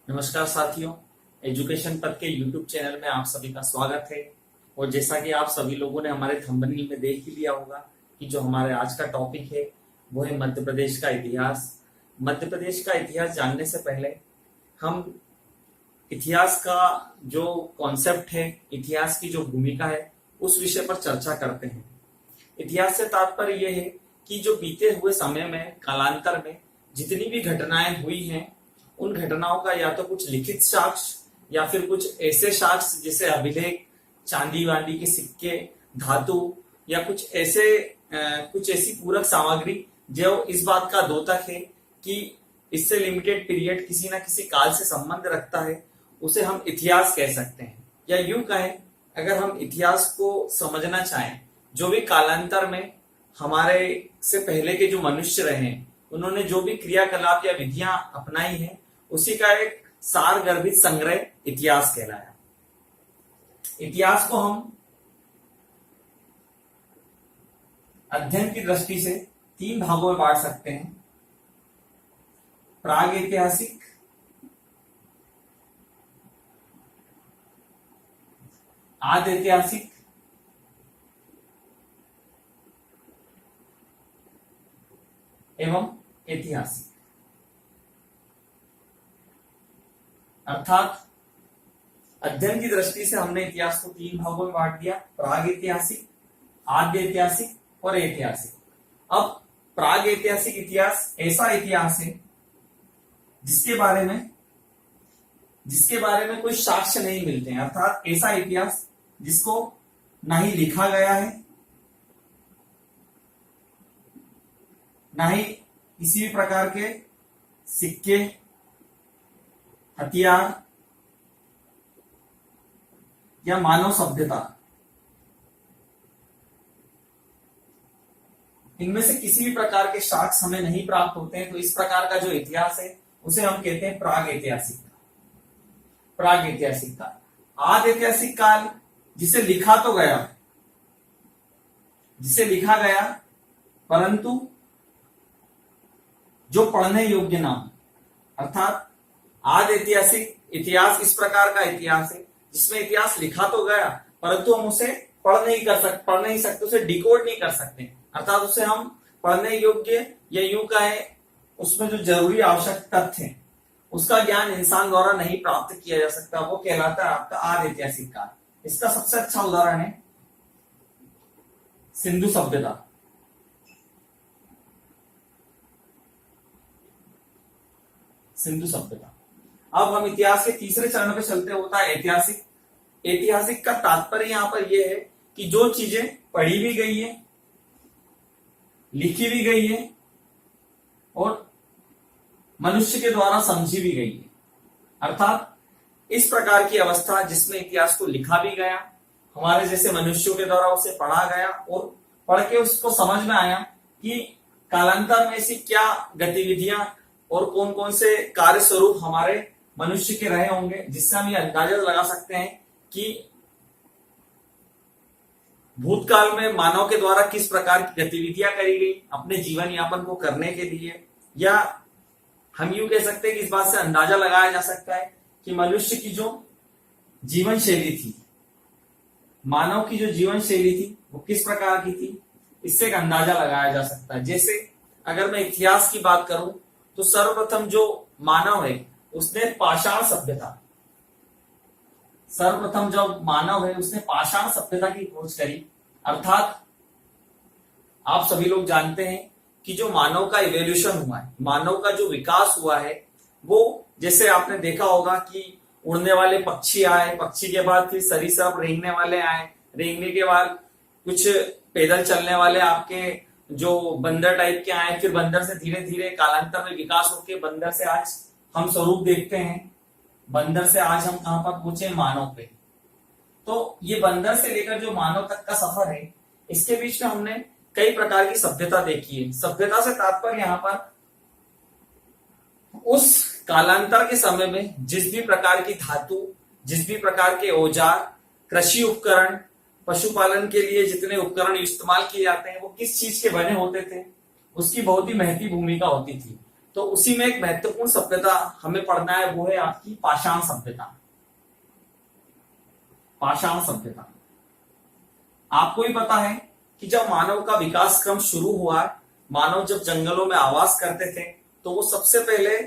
नमस्कार साथियों, एजुकेशन पथ के यूट्यूब चैनल में आप सभी का स्वागत है। और जैसा कि आप सभी लोगों ने हमारे थंबनेल में देख ही लिया होगा कि जो हमारे आज का टॉपिक है वो है मध्य प्रदेश का इतिहास। मध्य प्रदेश का इतिहास जानने से पहले हम इतिहास का जो कॉन्सेप्ट है, इतिहास की जो भूमिका है, उस विषय पर चर्चा करते हैं। इतिहास से तात्पर्य यह है कि जो बीते हुए समय में, कालांतर में जितनी भी घटनाएं हुई हैं, उन घटनाओं का या तो कुछ लिखित साक्ष्य या फिर कुछ ऐसे साक्ष्य जैसे अभिलेख, चांदी वांदी के सिक्के, धातु या कुछ ऐसी पूरक सामग्री जो इस बात का द्योतक है कि इससे लिमिटेड पीरियड किसी ना किसी काल से संबंध रखता है, उसे हम इतिहास कह सकते हैं। या यूं कहें, अगर हम इतिहास को समझना चाहें, जो भी कालांतर में हमारे से पहले के जो मनुष्य रहे, उन्होंने जो भी क्रियाकलाप या विधियां अपनाई हैं, उसी का एक सार गर्भित संग्रह इतिहास कहलाया। इतिहास को हम अध्ययन की दृष्टि से 3 भागों में बांट सकते हैं: प्राग ऐतिहासिक, आद ऐतिहासिक एवं ऐतिहासिक। अर्थात अध्ययन की दृष्टि से हमने इतिहास को 3 भागों में बांट दिया: प्राग ऐतिहासिक, आद्य ऐतिहासिक और ऐतिहासिक। अब प्राग ऐतिहासिक इतिहास ऐसा इतिहास है जिसके बारे में कोई साक्ष्य नहीं मिलते हैं। अर्थात ऐसा इतिहास जिसको ना ही लिखा गया है, ना ही किसी भी प्रकार के सिक्के, हथियार या मानव सभ्यता, इनमें से किसी भी प्रकार के साक्ष्य हमें नहीं प्राप्त होते हैं। तो इस प्रकार का जो इतिहास है उसे हम कहते हैं प्राग ऐतिहासिक काल। प्राग ऐतिहासिक काल। आद ऐतिहासिक काल जिसे लिखा गया परंतु जो पढ़ने योग्य ना हो। अर्थात आद ऐतिहासिक इतिहास इस प्रकार का इतिहास है जिसमें इतिहास लिखा तो गया परंतु हम उसे पढ़ नहीं सकते, उसे डिकोड नहीं कर सकते। अर्थात उसे हम पढ़ने योग्य या यूं कहें उसमें जो जरूरी आवश्यक तथ्य है उसका ज्ञान इंसान द्वारा नहीं प्राप्त किया जा सकता। वो कहलाता है आपका आद ऐतिहासिक काल। इसका सबसे अच्छा उदाहरण है सिंधु सभ्यता। सिंधु सभ्यता। अब हम इतिहास के तीसरे चरण पे चलते, होता है ऐतिहासिक। ऐतिहासिक का तात्पर्य यहां पर यह है कि जो चीजें पढ़ी भी गई है, लिखी भी गई है और मनुष्य के द्वारा समझी भी गई है। अर्थात इस प्रकार की अवस्था जिसमें इतिहास को लिखा भी गया, हमारे जैसे मनुष्यों के द्वारा उसे पढ़ा गया और पढ़ के उसको समझ में आया कि कालांतर में ऐसी क्या गतिविधियां और कौन कौन से कार्य स्वरूप हमारे मनुष्य के रहे होंगे, जिससे हम ये अंदाजा लगा सकते हैं कि भूतकाल में मानव के द्वारा किस प्रकार की गतिविधियां करी गई अपने जीवन यापन को करने के लिए। या हम यूं कह सकते हैं कि इस बात से अंदाजा लगाया जा सकता है कि मनुष्य की जो जीवन शैली थी, मानव की जो जीवन शैली थी वो किस प्रकार की थी, इससे एक अंदाजा लगाया जा सकता है। जैसे अगर मैं इतिहास की बात करूं तो सर्वप्रथम जो मानव है उसने पाषाण सभ्यता की खोज करी। अर्थात आप सभी लोग जानते हैं कि जो मानव का इवोल्यूशन हुआ है, मानव का जो विकास हुआ है, वो जैसे आपने देखा होगा कि उड़ने वाले पक्षी आए, पक्षी के बाद फिर सरीसृप रेंगने वाले आए, रेंगने के बाद कुछ पैदल चलने वाले आपके जो बंदर टाइप के आए, फिर बंदर से धीरे धीरे कालांतर में विकास होकर बंदर से आज हम स्वरूप देखते हैं। बंदर से आज हम कहां पर पहुंचे? मानव पे। तो ये बंदर से लेकर जो मानव तक का सफर है, इसके बीच में हमने कई प्रकार की सभ्यता देखी है। सभ्यता से तात्पर्य यहां पर उस कालांतर के समय में जिस भी प्रकार की धातु, जिस भी प्रकार के औजार, कृषि उपकरण, पशुपालन के लिए जितने उपकरण इस्तेमाल किए जाते हैं वो किस चीज के बने होते थे, उसकी बहुत ही महती भूमिका होती थी। तो उसी में एक महत्वपूर्ण सभ्यता हमें पढ़ना है, वो है आपकी पाषाण सभ्यता। पाषाण सभ्यता, आपको भी पता है कि जब मानव का विकास क्रम शुरू हुआ, मानव जब जंगलों में आवास करते थे, तो वो सबसे पहले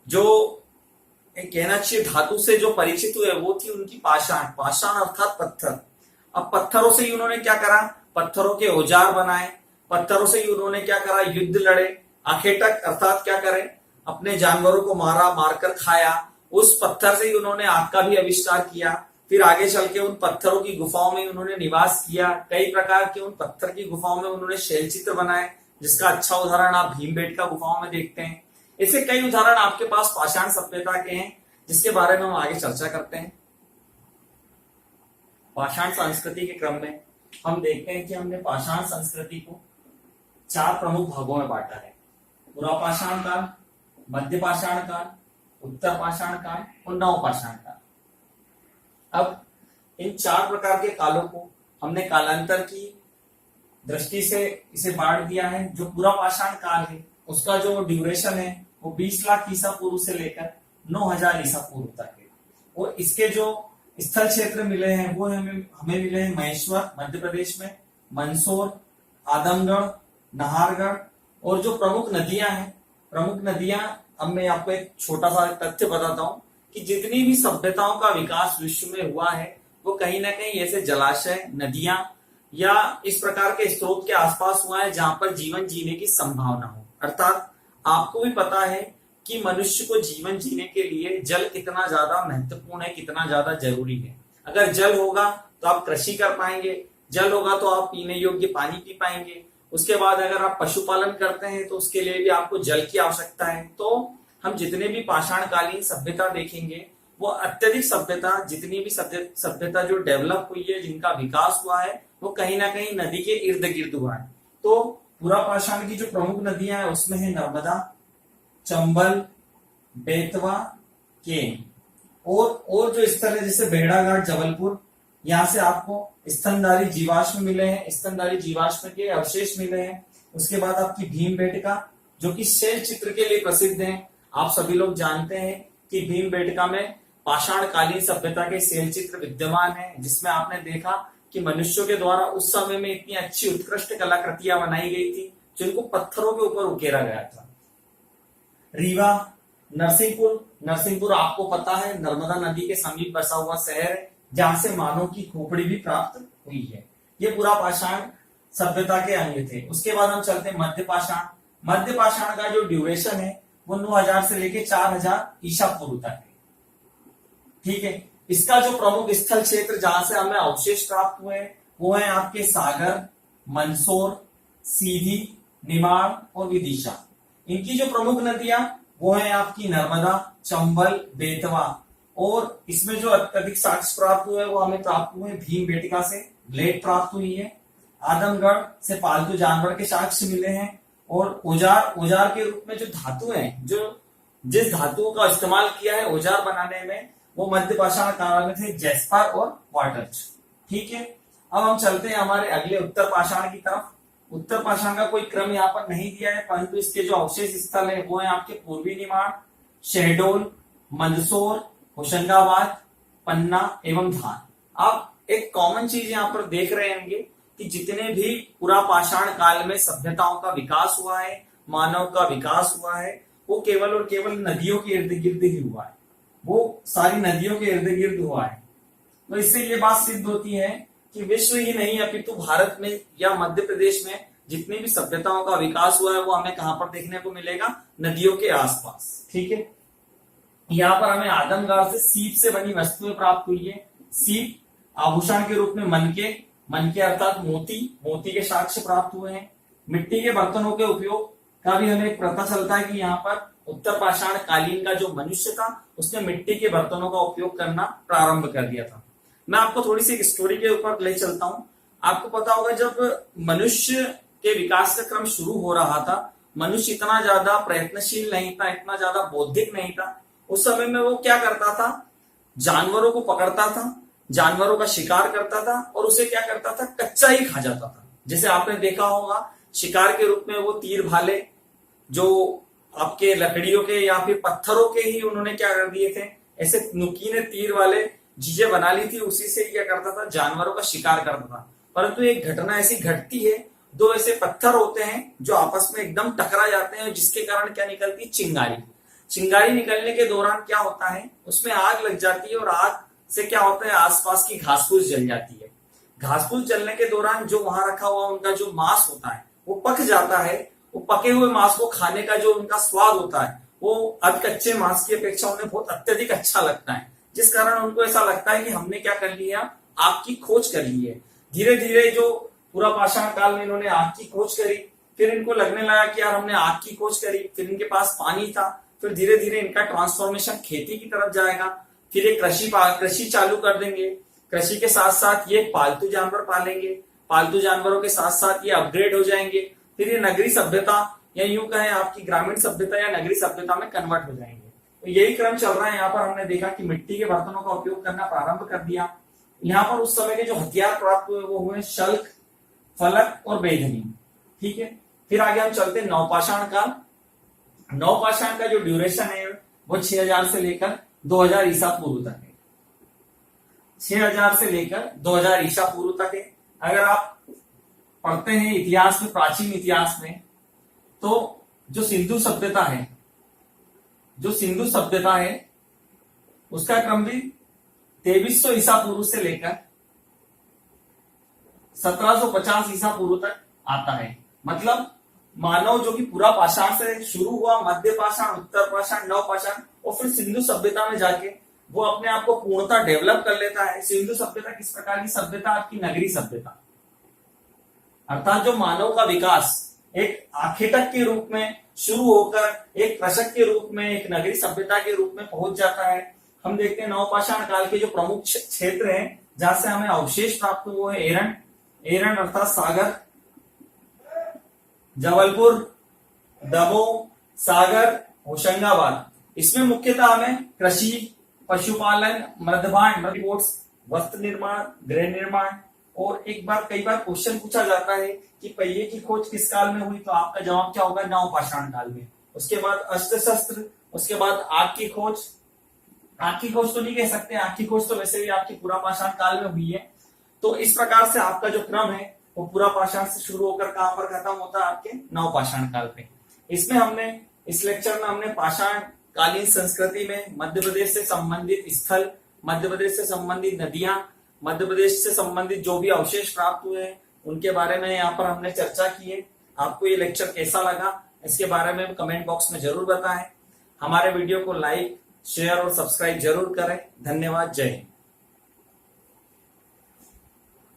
जो कहना चाहिए धातु से जो परिचित हुए वो थी उनकी पाषाण। पाषाण अर्थात पत्थर। अब पत्थरों से ही उन्होंने क्या करा, पत्थरों के औजार बनाए, पत्थरों से ही उन्होंने क्या करा, युद्ध लड़े, आखेटक अर्थात क्या करे, अपने जानवरों को मारा, मारकर खाया। उस पत्थर से ही उन्होंने आग का भी आविष्कार किया। फिर आगे चल के उन पत्थरों की गुफाओं में उन्होंने निवास किया। कई प्रकार के उन पत्थर की गुफाओं में उन्होंने शैल चित्र बनाए, जिसका अच्छा उदाहरण आप भीमबेटका गुफाओं में देखते हैं। ऐसे कई उदाहरण आपके पास पाषाण सभ्यता के हैं, जिसके बारे में हम आगे चर्चा करते हैं। पाषाण संस्कृति के क्रम में हम देखते हैं कि हमने पाषाण संस्कृति को 4 प्रमुख भागों में बांटा है। पूर्व पाषाण काल, मध्य पाषाण काल, उत्तर पाषाण काल और नव पाषाण काल। अब इन 4 प्रकार के कालों को हमने कालांतर की दृष्टि से इसे बांट दिया है। जो पूरा पाषाण काल है उसका जो ड्यूरेशन है वो 20 लाख ईसा पूर्व से लेकर 9000 ईसा पूर्व तक है। और इसके जो स्थल क्षेत्र मिले हैं वो हमें मिले हैं महेश्वर मध्य प्रदेश में, मंदसौर, आदमगढ़, नाहरगढ़। और जो प्रमुख नदियां हैं, प्रमुख नदियां, अब मैं आपको एक छोटा सा तथ्य बताता हूं कि जितनी भी सभ्यताओं का विकास विश्व में हुआ है वो कहीं ना कहीं ऐसे जलाशय, नदियां या इस प्रकार के स्रोत के आसपास हुआ है जहां पर जीवन जीने की संभावना हो। अर्थात आपको भी पता है कि मनुष्य को जीवन जीने के लिए जल कितना ज्यादा महत्वपूर्ण है, कितना ज्यादा जरूरी है। अगर जल होगा तो आप कृषि कर पाएंगे, जल होगा तो आप पीने योग्य पानी पी पाएंगे। उसके बाद अगर आप पशुपालन करते हैं तो उसके लिए भी आपको जल की आवश्यकता है। तो हम जितने भी पाषाणकालीन सभ्यता देखेंगे वो अत्यधिक सभ्यता, जितनी भी सभ्यता जो डेवलप हुई है, जिनका विकास हुआ है, वो कहीं ना कहीं नदी के इर्द गिर्द हुआ है। तो पूरा पाषाण की जो प्रमुख नदियां हैं उसमें है नर्मदा, चंबल, बेतवा, केन। और जो स्थल है जैसे भेड़ाघाट, जबलपुर, यहाँ से आपको स्तनधारी जीवाश्म मिले हैं, स्तनधारी जीवाश्म के अवशेष मिले हैं। उसके बाद आपकी भीमबेटका जो कि शैल चित्र के लिए प्रसिद्ध है। आप सभी लोग जानते हैं कि भीमबेटका में पाषाणकालीन सभ्यता के शैल चित्र विद्यमान है, जिसमें आपने देखा कि मनुष्यों के द्वारा उस समय में इतनी अच्छी उत्कृष्ट कलाकृतियां बनाई गई थी जिनको पत्थरों के ऊपर उकेरा गया था। रीवा, नरसिंहपुर आपको पता है नर्मदा नदी के समीप बसा हुआ शहर है, जहां से मानव की खोपड़ी भी प्राप्त हुई है। ये पूरा पाषाण सभ्यता के अंग थे। उसके बाद हम चलते हैं मध्य पाषाण। मध्य पाषाण का जो ड्यूरेशन है वो 9000 से लेके 4000 ईसा पूर्व तक है। ठीक है, इसका जो प्रमुख स्थल क्षेत्र जहां से हमें अवशेष प्राप्त हुए वो है आपके सागर, मंदसौर, सीधी, निमाड़ और विदिशा। इनकी जो प्रमुख नदियां वो है आपकी नर्मदा, चंबल, बेतवा। और इसमें जो अत्यधिक साक्ष्य प्राप्त हुए वो हमें प्राप्त हुए भीमबेटका से ब्लेड प्राप्त हुई है, आदमगढ़ से पालतू जानवर के साक्ष्य मिले हैं। और औजार के रूप में जो धातु हैं, जो जिस धातुओं का इस्तेमाल किया है औजार बनाने में, वो मध्य पाषाण काल में थे जैस्पर और क्वार्ट्ज। ठीक है, अब हम चलते हैं हमारे अगले उत्तर पाषाण की तरफ। उत्तर पाषाण का कोई क्रम यहाँ पर नहीं दिया है, परंतु इसके जो अवशेष स्थल है वो है आपके पूर्वी निमाड़, शहडोल, मंदसौर, होशंगाबाद, पन्ना एवं धान। आप एक कॉमन चीज यहाँ पर देख रहे होंगे कि जितने भी पूरा पाषाण काल में सभ्यताओं का विकास हुआ है, मानव का विकास हुआ है, वो केवल और केवल नदियों के इर्द गिर्द ही हुआ है। वो सारी नदियों के इर्द गिर्द हुआ है। तो इससे ये बात सिद्ध होती है कि विश्व ही नहीं अपितु भारत में या मध्य प्रदेश में जितनी भी सभ्यताओं का विकास हुआ है वो हमें कहां पर देखने को मिलेगा, नदियों के आसपास। ठीक है, यहाँ पर हमें आदमगढ़ से सीप से बनी वस्तुएं प्राप्त हुई है। सीप आभूषण के रूप में मनके अर्थात मोती के साक्ष्य प्राप्त हुए हैं। मिट्टी के बर्तनों के उपयोग का भी हमें पता चलता है कि यहाँ पर उत्तर पाषाण कालीन का जो मनुष्य था उसने मिट्टी के बर्तनों का उपयोग करना प्रारंभ कर दिया था। मैं आपको थोड़ी सी एक स्टोरी के ऊपर ले चलता हूँ। आपको पता होगा जब मनुष्य के विकास का क्रम शुरू हो रहा था, मनुष्य इतना ज्यादा प्रयत्नशील नहीं था, इतना ज्यादा बौद्धिक नहीं था। उस समय में वो क्या करता था, जानवरों को पकड़ता था, जानवरों का शिकार करता था और उसे क्या करता था, कच्चा ही खा जाता था। जैसे आपने देखा होगा शिकार के रूप में वो तीर भाले जो आपके लकड़ियों के या फिर पत्थरों के ही उन्होंने क्या कर दिए थे, ऐसे नुकीले तीर वाले चीजें बना ली थी, उसी से क्या करता था, जानवरों का शिकार करता था। परंतु एक घटना ऐसी घटती है, दो ऐसे पत्थर होते हैं जो आपस में एकदम टकरा जाते हैं, जिसके कारण क्या निकलती है, चिंगारी। चिंगारी निकलने के दौरान क्या होता है, उसमें आग लग जाती है और आग से क्या होता है, आसपास की घास फूस जल जाती है। घास फूस जलने के दौरान जो वहां रखा हुआ उनका जो मांस होता है वो पक जाता है। वो पके हुए मांस को खाने का जो उनका स्वाद होता है वो अब कच्चे मांस की अपेक्षा उन्हें बहुत अत्यधिक अच्छा लगता है, जिस कारण उनको ऐसा लगता है कि हमने क्या कर लिया, आग की खोज कर ली है। धीरे धीरे जो पूरा पाषाण काल में इन्होंने आग की खोज करी, फिर इनको लगने लगा कि यार हमने आग की खोज करी, फिर इनके पास पानी था, फिर धीरे धीरे इनका ट्रांसफॉर्मेशन खेती की तरफ जाएगा, फिर ये कृषि चालू कर देंगे। कृषि के साथ साथ ये पालतू जानवर पालेंगे, पालतू जानवरों के साथ साथ ये अपग्रेड हो जाएंगे, फिर ये नगरी सभ्यता या यूं कहें आपकी ग्रामीण सभ्यता या नगरी सभ्यता में कन्वर्ट हो जाएंगे। तो यही क्रम चल रहा है। यहाँ पर हमने देखा कि मिट्टी के बर्तनों का उपयोग करना प्रारंभ कर दिया। यहाँ पर उस समय के जो हथियार प्राप्त हुए वो हुए शल्क, फलक और बेधनी। ठीक है, फिर आगे हम चलते हैं नवपाषाण काल। नवपाषाण का जो ड्यूरेशन है वो 6000 से लेकर 2000 ईसा पूर्व तक है। 6000 से लेकर 2000 ईसा पूर्व तक है। अगर आप पढ़ते हैं इतिहास में, प्राचीन इतिहास में, तो जो सिंधु सभ्यता है उसका क्रम भी 2300 ईसा पूर्व से लेकर 1750 ईसा पूर्व तक आता है। मतलब मानव जो कि पूरा पाषाण से शुरू हुआ, मध्य पाषाण, उत्तर पाषाण, नव पाषाण, और फिर सिंधु सभ्यता में जाके वो अपने आप को पूर्णतः डेवलप कर लेता है। सिंधु सभ्यता किस प्रकार की सभ्यता, आपकी नगरी सभ्यता, अर्थात जो मानव का विकास एक आखेटक के रूप में शुरू होकर एक कृषक के रूप में एक नगरी सभ्यता के रूप में पहुंच जाता है। हम देखते हैं नवपाषाण काल के जो प्रमुख क्षेत्र हैं जहां से हमें अवशेष प्राप्त हुए हैं, एरन अर्थात सागर, जबलपुर, दमोह, सागर, होशंगाबाद। इसमें मुख्यतः हमें कृषि, पशुपालन, मृदभांड, वस्त्र निर्माण, गृह निर्माण, और एक बार कई बार क्वेश्चन पूछा जाता है कि पहिए की खोज किस काल में हुई, तो आपका जवाब क्या होगा, नवपाषाण काल में। उसके बाद अस्त्र शस्त्र, उसके बाद आग की खोज। आग की खोज तो नहीं कह सकते, आग की खोज तो वैसे भी आपकी पूरा पाषाण काल में हुई है। तो इस प्रकार से आपका जो क्रम है वो पूरा पाषाण से शुरू होकर कहां पर खत्म होता है, आपके नवपाषाण काल पे। इसमें हमने इस लेक्चर में हमने पाषाण कालीन संस्कृति में मध्य प्रदेश से संबंधित स्थल, मध्य प्रदेश से संबंधित नदियां, मध्य प्रदेश से संबंधित जो भी अवशेष प्राप्त हुए हैं उनके बारे में यहाँ पर हमने चर्चा की है। आपको ये लेक्चर कैसा लगा इसके बारे में कमेंट बॉक्स में जरूर बताएं। हमारे वीडियो को लाइक, शेयर और सब्सक्राइब जरूर करें। धन्यवाद। जय हिंद।